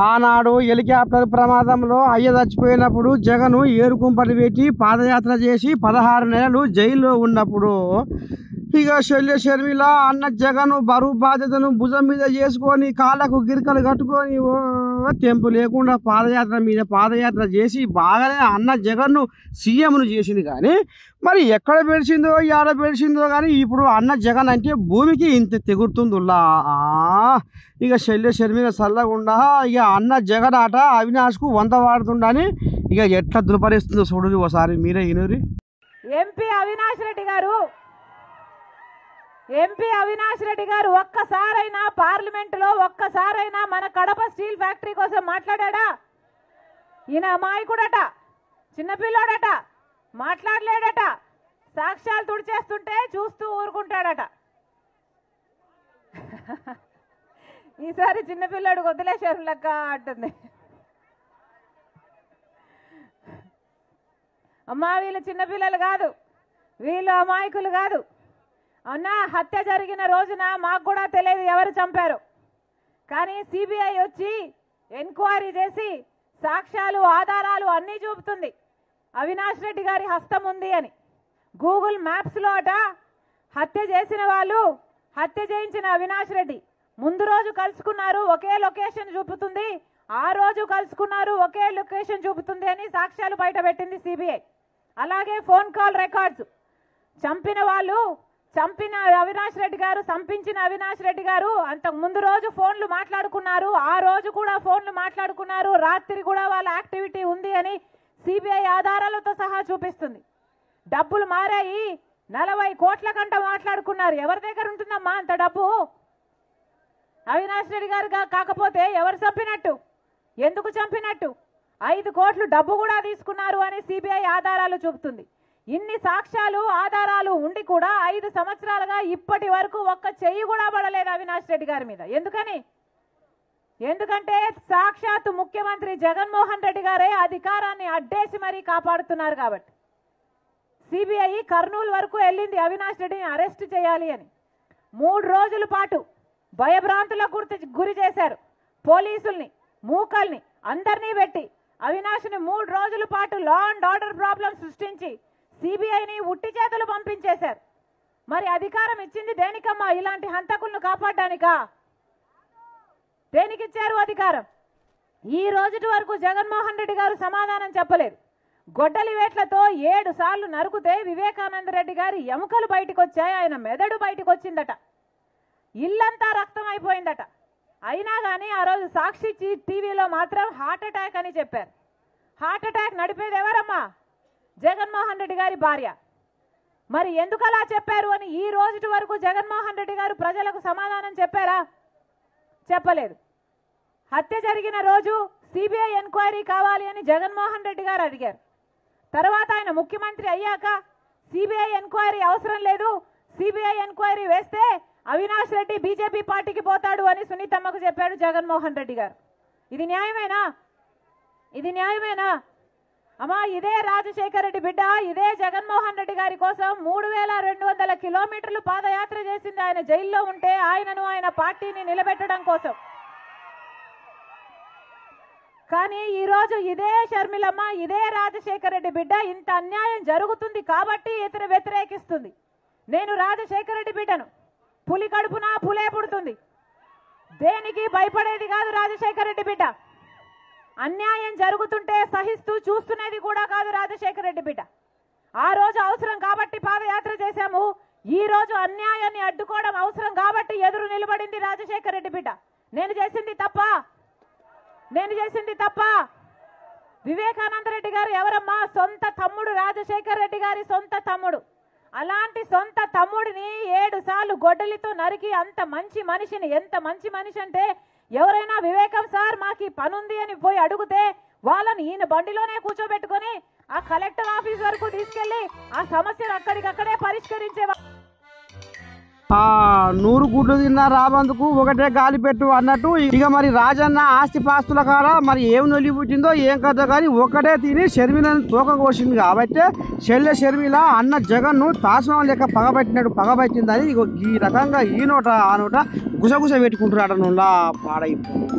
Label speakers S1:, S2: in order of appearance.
S1: ఆనాడు హెలికాప్టర్ ప్రమాదంలో అయ్య చచ్చిపోయినప్పుడు జగను ఏరుకుంపటి పెట్టి పాదయాత్ర చేసి 16 నెలలు జైల్లో ఉన్నప్పుడు ఇక షర్మిల అన్న జగను బరువు బాధ్యతను భుజం మీద చేసుకొని కాళ్ళకు గిరికలు కట్టుకొని తెంపు లేకుండా పాదయాత్ర చేసి బాగానే అన్న జగన్ను సీఎంను చేసింది. కానీ మరి ఎక్కడ పెడిచిందో ఏడ పెడిచిందో కానీ ఇప్పుడు అన్న జగన్ అంటే భూమికి ఇంత తెగురుతుందిలా. ఇక షర్మిల చల్లకుండా ఇక అన్న జగన్ ఆట అవినాష్కు 100 వాడుతుండని ఇక ఎట్లా దుర్పరిస్తుందో చూడు ఒకసారి మీరే వినూరి.
S2: ఎంపీ అవినాష్ రెడ్డి గారు ఒక్కసారైనా పార్లమెంటులో ఒక్కసారైనా మన కడప స్టీల్ ఫ్యాక్టరీ కోసం మాట్లాడా? ఈయన అమాయకుడట, చిన్నపిల్లాడట, మాట్లాడలేడట, సాక్ష్యాలు తుడిచేస్తుంటే చూస్తూ ఊరుకుంటాడట. ఈసారి చిన్నపిల్లాడు వదిలేశారు లెక్క అంటుంది. అమ్మా వీళ్ళు చిన్నపిల్లలు కాదు, వీళ్ళు అమాయకులు కాదు. అన్నా హత్య జరిగిన రోజున మాకు కూడా తెలియదు ఎవరు చంపారు. కానీ సిబిఐ వచ్చి ఎంక్వైరీ చేసి సాక్ష్యాలు ఆధారాలు అన్నీ చూపుతుంది అవినాష్ రెడ్డి గారి హస్తం ఉంది అని. గూగుల్ మ్యాప్స్లో అట హత్య చేసిన వాళ్ళు, హత్య చేయించిన అవినాష్ రెడ్డి ముందు రోజు కలుసుకున్నారు ఒకే లొకేషన్ చూపుతుంది, ఆ రోజు కలుసుకున్నారు ఒకే లొకేషన్ చూపుతుంది అని సాక్ష్యాలు బయట పెట్టింది సిబిఐ. అలాగే ఫోన్ కాల్ రికార్డ్స్, చంపిన వాళ్ళు, చంపిన అవినాష్ రెడ్డి గారు, సంపించిన అవినాష్ రెడ్డి గారు అంతకు ముందు రోజు ఫోన్లు మాట్లాడుకున్నారు, ఆ రోజు కూడా ఫోన్లు మాట్లాడుకున్నారు, రాత్రి కూడా వాళ్ళ యాక్టివిటీ ఉంది అని సిబిఐ ఆధారాలతో సహా చూపిస్తుంది. డబ్బులు మారాయి, 40 కోట్ల కంట మాట్లాడుకున్నారు. ఎవరి దగ్గర ఉంటుందమ్మా అంత డబ్బు? అవినాష్ రెడ్డి గారు కాకపోతే ఎవరు చంపినట్టు, ఎందుకు చంపినట్టు? 5 కోట్లు డబ్బు కూడా తీసుకున్నారు అని సిబిఐ ఆధారాలు చూపుతుంది. ఇన్ని సాక్ష్యాలు ఆధారాలు ఉండి కూడా 5 సంవత్సరాలుగా ఇప్పటి వరకు ఒక్క చెయ్యి కూడా పడలేదు అవినాష్ రెడ్డి గారి మీద. ఎందుకంటే సాక్షాత్ ముఖ్యమంత్రి జగన్మోహన్ రెడ్డి గారే అధికారాన్ని అడ్డేసి మరీ కాపాడుతున్నారు కాబట్టి. సిబిఐ కర్నూలు వరకు వెళ్ళింది అవినాష్ రెడ్డిని అరెస్ట్ చేయాలి అని. 3 రోజుల పాటు భయభ్రాంతులకు గురి చేశారు. పోలీసుల్ని, మూకల్ని అందరినీ పెట్టి అవినాష్ని 3 రోజుల పాటు లా అండ్ ఆర్డర్ ప్రాబ్లం సృష్టించి సిబిఐని ఉట్టి చేతులు పంపించేశారు. మరి అధికారం ఇచ్చింది దేనికమ్మా? ఇలాంటి హంతకులను కాపాడడానికా? దేనికిచ్చారు అధికారం? ఈ రోజుటి వరకు జగన్మోహన్ రెడ్డి గారు సమాధానం చెప్పలేదు. గొడ్డలి వేట్లతో 7 సార్లు నరుకుతే వివేకానంద రెడ్డి గారి ఎముకలు బయటకు వచ్చాయి, ఆయన మెదడు బయటకు వచ్చిందట, ఇల్లంతా రక్తం అయిపోయిందట. అయినా కానీ ఆ రోజు సాక్షి టీవీలో మాత్రం హార్ట్ అటాక్ అని చెప్పారు. హార్ట్ అటాక్ నడిపేది ఎవరమ్మా? జగన్మోహన్ రెడ్డి గారి భార్య. మరి ఎందుకు అలా చెప్పారు అని ఈ రోజుటి వరకు జగన్మోహన్ రెడ్డి గారు ప్రజలకు సమాధానం చెప్పారా? చెప్పలేదు. హత్య జరిగిన రోజు సిబిఐ ఎంక్వైరీ కావాలి అని జగన్మోహన్ రెడ్డి గారు అడిగారు. తర్వాత ఆయన ముఖ్యమంత్రి అయ్యాక సిబిఐ ఎంక్వైరీ అవసరం లేదు, సిబిఐ ఎంక్వైరీ వేస్తే అవినాష్ రెడ్డి బీజేపీ పార్టీకి పోతాడు అని సునీతమ్మకు చెప్పాడు జగన్మోహన్ రెడ్డి గారు. ఇది న్యాయమేనా? ఇది న్యాయమేనా? అమ్మా ఇదే రాజశేఖర రెడ్డి బిడ్డ, ఇదే జగన్మోహన్ రెడ్డి గారి కోసం 3200 కిలోమీటర్లు పాదయాత్ర చేసింది ఆయన జైల్లో ఉంటే, ఆయనను ఆయన పార్టీని నిలబెట్టడం కోసం. కానీ ఈరోజు ఇదే షర్మిలమ్మ, ఇదే రాజశేఖర రెడ్డి బిడ్డ ఇంత అన్యాయం జరుగుతుంది కాబట్టి ఇతను వ్యతిరేకిస్తుంది. నేను రాజశేఖర రెడ్డి బిడ్డను, పులి కడుపున పులే పుడుతుంది, దేనికి భయపడేది కాదు రాజశేఖర రెడ్డి బిడ్డ. అన్యాయం జరుగుతుంటే సహిస్తూ చూస్తున్నది కూడా కాదు రాజశేఖర రెడ్డి బిడ్డ. ఆ రోజు అవసరం కాబట్టి పాదయాత్ర చేశాము, ఈ రోజు అన్యాయాన్ని అడ్డుకోవడం అవసరం కాబట్టి ఎదురు నిలబడింది రాజశేఖర రెడ్డి బిడ్డ. నేను చేసింది తప్ప? వివేకానంద రెడ్డి గారు ఎవరమ్మా? సొంత తమ్ముడు, రాజశేఖర రెడ్డి గారి సొంత తమ్ముడు. అలాంటి సొంత తమ్ముడిని 7 సార్లు గొడ్డలితో నరికి అంత మంచి మనిషిని, ఎంత మంచి మనిషి అంటే ఎవరైనా వివేకం సార్ మాకు ఈ పనుంది అని పోయి అడిగితే వాళ్ళని ఈయన బండిలోనే కూర్చోబెట్టుకొని ఆ కలెక్టర్ ఆఫీస్ వరకు తీసుకెళ్లి ఆ సమస్యను అక్కడికక్కడే పరిష్కరించే.
S1: 100 గుడ్లు తిన్నా రాబందుకు ఒకటే గాలి పెట్టు అన్నట్టు ఇక మరి రాజన్న ఆస్తి పాస్తుల కాడ మరి ఏం నొల్లి పుట్టిందో ఏం కథ కానీ ఒకటే తిని షర్మిలను తోక కోసింది కాబట్టి షర్మిల అన్న జగన్ను తాస్మం లెక్క పగబట్టిందని ఈ రకంగా ఈ నోట ఆ నోట గుసగుస పెట్టుకుంటున్నాడు పాడైపోయింది.